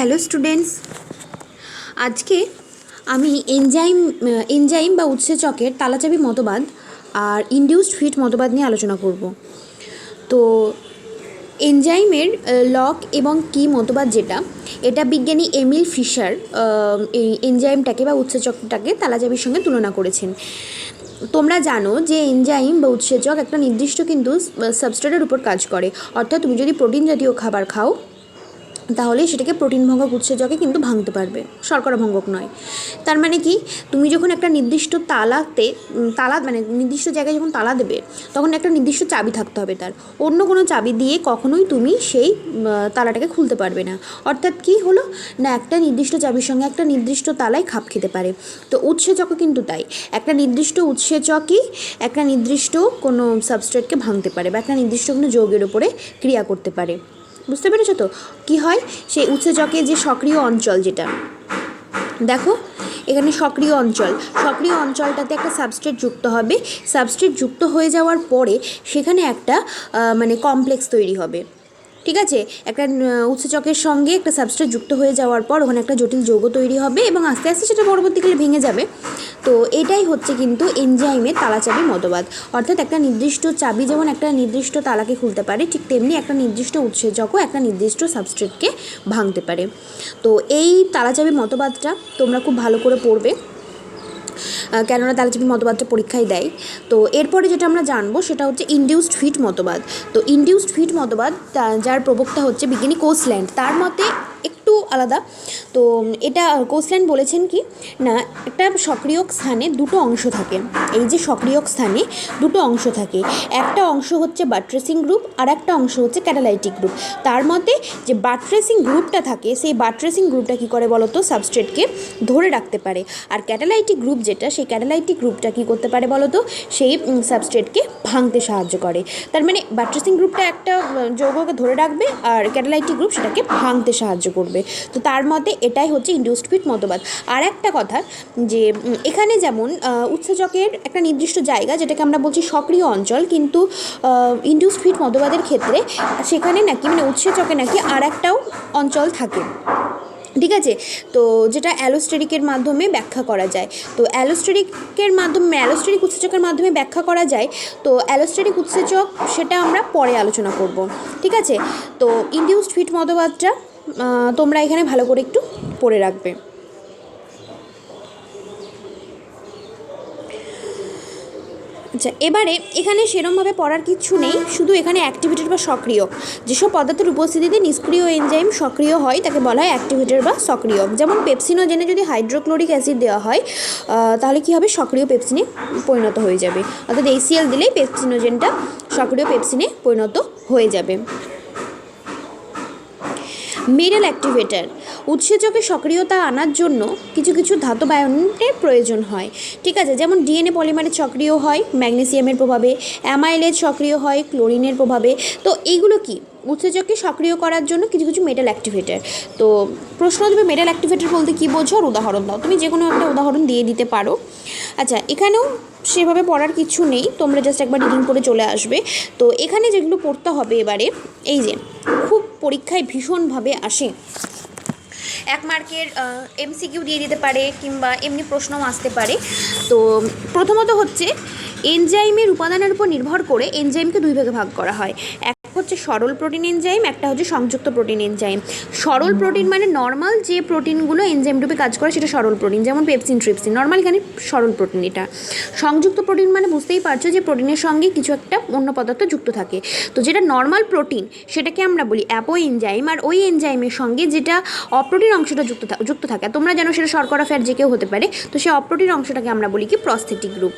Hello students, আজকে আমি enzyme বা উৎসেচকের তালাচাবি মতবাদ আর ইনডিউসড ফিট মতবাদ নিয়ে আলোচনা করব। তো এনজাইমের লক এবং কি মতবাদ এটা বিজ্ঞানী এমিল ফিশার এই এনজাইমটাকে বা উৎসেচকটাকে তালাচাবির সঙ্গে তুলনা করেছেন। তোমরা জানো যে এনজাইম বা উৎসেচক একটা নির্দিষ্ট কিন্তু সাবস্ট্রেটের উপর কাজ করে। অর্থাৎ তুমি যদি প্রোটিন জাতীয় খাবার খাও তাহলে সেটাকে প্রোটিন ভঙ্গক উৎসেচকে কিন্তু ভাঙতে পারবে, শর্করা ভঙ্গক নয়। তার মানে কি, তুমি যখন একটা নির্দিষ্ট তালা মানে নির্দিষ্ট জায়গায় যখন তালা দেবে তখন একটা নির্দিষ্ট চাবি থাকতে হবে, তার অন্য কোনো চাবি দিয়ে কখনোই তুমি সেই তালাটাকে খুলতে পারবে না। অর্থাৎ কি হলো না, একটা নির্দিষ্ট চাবির সঙ্গে একটা নির্দিষ্ট তালায় খাপ খেতে পারে। তো উৎসেচকও কিন্তু তাই, একটা নির্দিষ্ট উৎসেচকই একটা নির্দিষ্ট কোনো সাবস্ট্রেটকে ভাঙতে পারে বা একটা নির্দিষ্ট কোনো যৌগের উপরে ক্রিয়া করতে পারে। বুঝতে পেরেছো তো? কি হয়, সেই উৎসেচকে যে সক্রিয় অঞ্চল, যেটা দেখো এখানে সক্রিয় অঞ্চলটাতে একটা সাবস্ট্রেট যুক্ত হবে। সাবস্ট্রেট যুক্ত হয়ে যাওয়ার পরে সেখানে একটা কমপ্লেক্স তৈরি হবে। ঠিক আছে, একটা উৎসেচকের সঙ্গে একটা সাবস্ট্রেট যুক্ত হয়ে যাওয়ার পর ওখানে একটা জটিল যৌগ তৈরি হবে এবং আস্তে আস্তে সেটা পরবর্তীকালে ভেঙে যাবে। তো এটাই হচ্ছে কিন্তু এনজাইমের তালাচাবি মতবাদ। অর্থাৎ একটা নির্দিষ্ট চাবি যেমন একটা নির্দিষ্ট তালাকে খুলতে পারে, ঠিক তেমনি একটা নির্দিষ্ট উৎসেচকও একটা নির্দিষ্ট সাবস্ট্রেটকে ভাঙতে পারে। তো এই তালাচাবি মতবাদটা তোমরা খুব ভালো করে পড়বে, কেননা তালাচাবি মতবাদটা পরীক্ষায় দেয়। তো এরপরে যেটা আমরা জানবো সেটা হচ্ছে ইনডিউসড ফিট মতবাদ। তো ইনডিউসড ফিট মতবাদ যার প্রবক্তা হচ্ছে বিজ্ঞানী কোসল্যান্ড, তার মতে একটু আলাদা। তো এটা কোসল্যান্ড বলেছেন কি না, একটা সক্রিয় স্থানে দুটো অংশ থাকে। এই যে সক্রিয় স্থানে দুটো অংশ থাকে, একটা অংশ হচ্ছে বাট্রেসিং গ্রুপ আর একটা অংশ হচ্ছে ক্যাটালাইটিক গ্রুপ। তার মতে যে বাট্রেসিং গ্রুপটা থাকে, সেই বাট্রেসিং গ্রুপটা কী করে বলো তো, সাবস্ট্রেটকে ধরে রাখতে পারে। আর ক্যাটালাইটিক গ্রুপ যেটা, সেই ক্যাটালাইটিক গ্রুপটা কী করতে পারে বলো তো, সেই সাবস্ট্রেটকে ভাঙতে সাহায্য করে। তার মানে বাট্রেসিং গ্রুপটা একটা যৌগকে ধরে রাখবে আর ক্যাটালাইটিক গ্রুপ সেটাকে ভাঙতে সাহায্য করবে। তো তার মতে এটাই হচ্ছে ইনডিউসড ফিট মতবাদ। আর একটা কথা, যে এখানে যেমন উৎসেচকের একটা নির্দিষ্ট জায়গা যেটাকে আমরা বলছি সক্রিয় অঞ্চল, কিন্তু ইনডিউসড ফিট মতবাদের ক্ষেত্রে সেখানে নাকি মানে উৎসেচকে নাকি আর একটাও অঞ্চল থাকে। ঠিক আছে, তো যেটা অ্যালোস্টেরিকের মাধ্যমে ব্যাখ্যা করা যায়। তো অ্যালোস্টেরিক উৎসেচকের মাধ্যমে ব্যাখ্যা করা যায়। তো অ্যালোস্টেরিক উৎসেচক সেটা আমরা পরে আলোচনা করব। ঠিক আছে, তো ইনডিউসড ফিট মতবাদটা তোমরা এখানে ভালো করে একটু পড়ে রাখবে। আচ্ছা, এবারে এখানে সেরমভাবে পড়ার কিচ্ছু নেই, শুধু এখানে অ্যাক্টিভেটেড বা সক্রিয় যেসব পদার্থের উপস্থিতিতে নিষ্ক্রিয় এনজাইম সক্রিয় হয় তাকে বলা হয় অ্যাক্টিভেটেড বা সক্রিয়। যেমন পেপসিনোজেনে যদি হাইড্রোক্লোরিক অ্যাসিড দেওয়া হয় তাহলে কী হবে, সক্রিয় পেপসিনে পরিণত হয়ে যাবে। অর্থাৎ HCl দিলেই পেপসিনোজেনটা সক্রিয় পেপসিনে পরিণত হয়ে যাবে। মেটাল অ্যাক্টিভেটার, উৎসেচকে সক্রিয়তা আনার জন্য কিছু কিছু ধাতব আয়নের প্রয়োজন হয়। ঠিক আছে, যেমন ডিএনএ পলিমারেজ সক্রিয় হয় ম্যাগনেসিয়ামের প্রভাবে, অ্যামাইলেজ সক্রিয় হয় ক্লোরিনের প্রভাবে। তো এইগুলো কি উৎসেচককে সক্রিয় করার জন্য কিছু কিছু মেটাল অ্যাক্টিভেটার। তো প্রশ্ন দেবে মেটাল অ্যাক্টিভেটার বলতে কী বোঝো, আর উদাহরণ দাও। তুমি যে কোনো একটা উদাহরণ দিয়ে দিতে পারো। আচ্ছা, এখানেও সেভাবে পড়ার কিছু নেই, তোমরা জাস্ট একবার রিডিং করে চলে আসবে। তো এখানে যেগুলো পড়তে হবে এবারে, এই যে খুব পরীক্ষায় ভীষণভাবে আসে, 1 মার্কের MCQ দিয়ে দিতে পারে কিংবা এমনি প্রশ্নও আসতে পারে। তো প্রথমত হচ্ছে এনজাইমের উপাদানের উপর নির্ভর করে এনজাইমকে দুই ভাগে ভাগ করা হয়। এক হচ্ছে সরল প্রোটিন এনজাইম, একটা হচ্ছে সংযুক্ত প্রোটিন এনজাইম। সরল প্রোটিন মানে নর্মাল যে প্রোটিনগুলো এনজাইম রূপে কাজ করে সেটা সরল প্রোটিন, যেমন পেপসিন, ট্রিপসিন, নর্মাল এখানে সরল প্রোটিন। এটা সংযুক্ত প্রোটিন মানে বুঝতেই পারছো যে প্রোটিনের সঙ্গে কিছু একটা অন্য পদার্থ যুক্ত থাকে। তো যেটা নর্মাল প্রোটিন সেটাকে আমরা বলি অ্যাপো এনজাইম, আর ওই এনজাইমের সঙ্গে যেটা অপ্রোটিন অংশটা যুক্ত থাকে, তোমরা জানো সেটা শর্করা, ফ্যাট যে কেউ হতে পারে, তো সেই অপ্রোটিন অংশটাকে আমরা বলি কি প্রস্থেটিক গ্রুপ।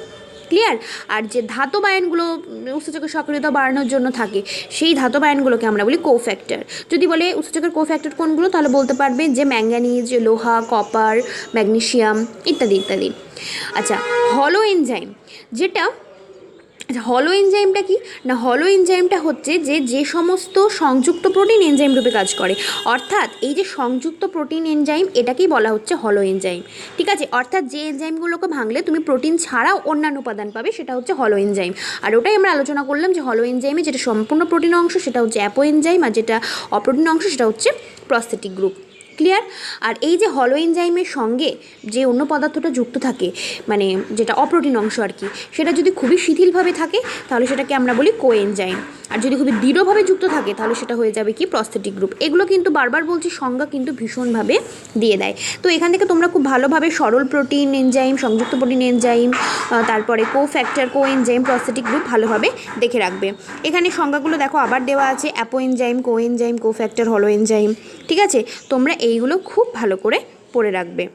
ক্লিয়ার? আর যে ধাতব আয়নগুলো উৎসেচকের সক্রিয়তা বাড়ানোর জন্য থাকে সেই ধাতব আয়নগুলোকে আমরা বলি কোফ্যাক্টর। যদি বলে উৎসেচকের কোফ্যাক্টর কোনগুলো, তাহলে বলতে পারবে যে ম্যাঙ্গানিজ, লোহা, কপার, ম্যাগনেসিয়াম ইত্যাদি ইত্যাদি। আচ্ছা, হলো এনজাইম, যেটা হলো এনজাইমটা কি না, হলো এনজাইমটা হচ্ছে যে সমস্ত সংযুক্ত প্রোটিন এনজাইম রূপে কাজ করে। অর্থাৎ এই যে সংযুক্ত প্রোটিন এনজাইম এটাকেই বলা হচ্ছে হলো এনজাইম। ঠিক আছে, অর্থাৎ যে এনজাইমগুলোকে ভাঙলে তুমি প্রোটিন ছাড়াও অন্যান্য উপাদান পাবে সেটা হচ্ছে হলো এনজাইম। আর ওটাই আমরা আলোচনা করলাম যে হলো এনজাইমে যেটা সম্পূর্ণ প্রোটিন অংশ সেটা হচ্ছে অ্যাপো এনজাইম, আর যেটা অপ্রোটিন অংশ সেটা হচ্ছে প্রস্থেটিক গ্রুপ। ক্লিয়ার? আর এই যে হলো এনজাইমের সঙ্গে যে অন্য পদার্থটা যুক্ত থাকে, মানে যেটা অপ্রোটিন অংশ আর কি, সেটা যদি খুবই শিথিলভাবে থাকে তাহলে সেটাকে আমরা বলি কোএনজাইম। আর যদি খুবই দৃঢ়ভাবে যুক্ত থাকে তাহলে সেটা হয়ে যাবে কি প্রস্থেটিক গ্রুপ। এগুলো কিন্তু বারবার বলছি সংজ্ঞা কিন্তু ভীষণভাবে দিয়ে দেয়। তো এখান থেকে তোমরা খুব ভালোভাবে সরল প্রোটিন এনজাইম, সংযুক্ত প্রোটিন এনজাইম, তারপরে কোফ্যাক্টর, কোএনজাইম, প্রস্থেটিক গ্রুপ ভালোভাবে দেখে রাখবে। এখানে সংজ্ঞাগুলো দেখো আবার দেওয়া আছে, অ্যাপো এনজাইম, কোএনজাইম, কোফ্যাক্টর, হলো এনজাইম। ঠিক আছে, তোমরা এইগুলো খুব ভালো করে পড়ে রাখবে।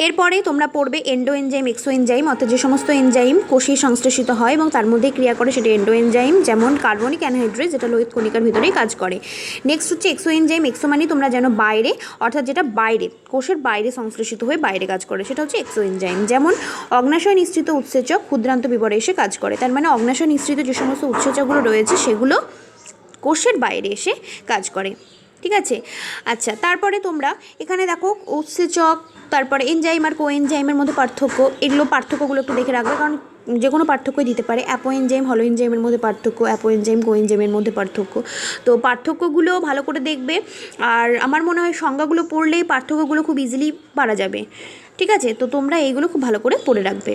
এরপরে তোমরা পড়বে এন্ডো এনজাইম, এক্সো এনজাইম, অর্থাৎ যে সমস্ত এনজাইম কোষে সংশ্লেষিত হয় এবং তার মধ্যে ক্রিয়া করে সেটা এন্ডো এনজাইম, যেমন কার্বনিক অ্যানহাইড্রেজ, যেটা লোহিত কণিকার ভিতরেই কাজ করে। নেক্সট হচ্ছে এক্সো এনজাইম। এক্সো মানে তোমরা জানো বাইরে, অর্থাৎ যেটা বাইরে, কোষের বাইরে সংশ্লেষিত হয়ে বাইরে কাজ করে, সেটা হচ্ছে এক্সো এনজাইম। যেমন অগ্নাশয় নিঃসৃত উৎসেচক ক্ষুদ্রান্ত বিবরে এসে কাজ করে। তার মানে অগ্নাশয় নিঃসৃত যে সমস্ত উৎসেচকগুলো রয়েছে সেগুলো কোষের বাইরে এসে কাজ করে। ঠিক আছে, আচ্ছা, তারপরে তোমরা এখানে দেখো উৎসেচক, তারপরে এনজাইম আর কোএনজাইমের মধ্যে পার্থক্য, এগুলো পার্থক্যগুলো একটু দেখে রাখবে, কারণ যে কোনো পার্থক্যই দিতে পারে। অ্যাপো এনজাইম, হলো এনজাইমের মধ্যে পার্থক্য, অ্যাপো এনজাইম, কোএনজাইমের মধ্যে পার্থক্য। তো পার্থক্যগুলো ভালো করে দেখবে, আর আমার মনে হয় সংজ্ঞাগুলো পড়লেই পার্থক্যগুলো খুব ইজিলি পারা যাবে। ঠিক আছে, তো তোমরা এইগুলো খুব ভালো করে পড়ে রাখবে।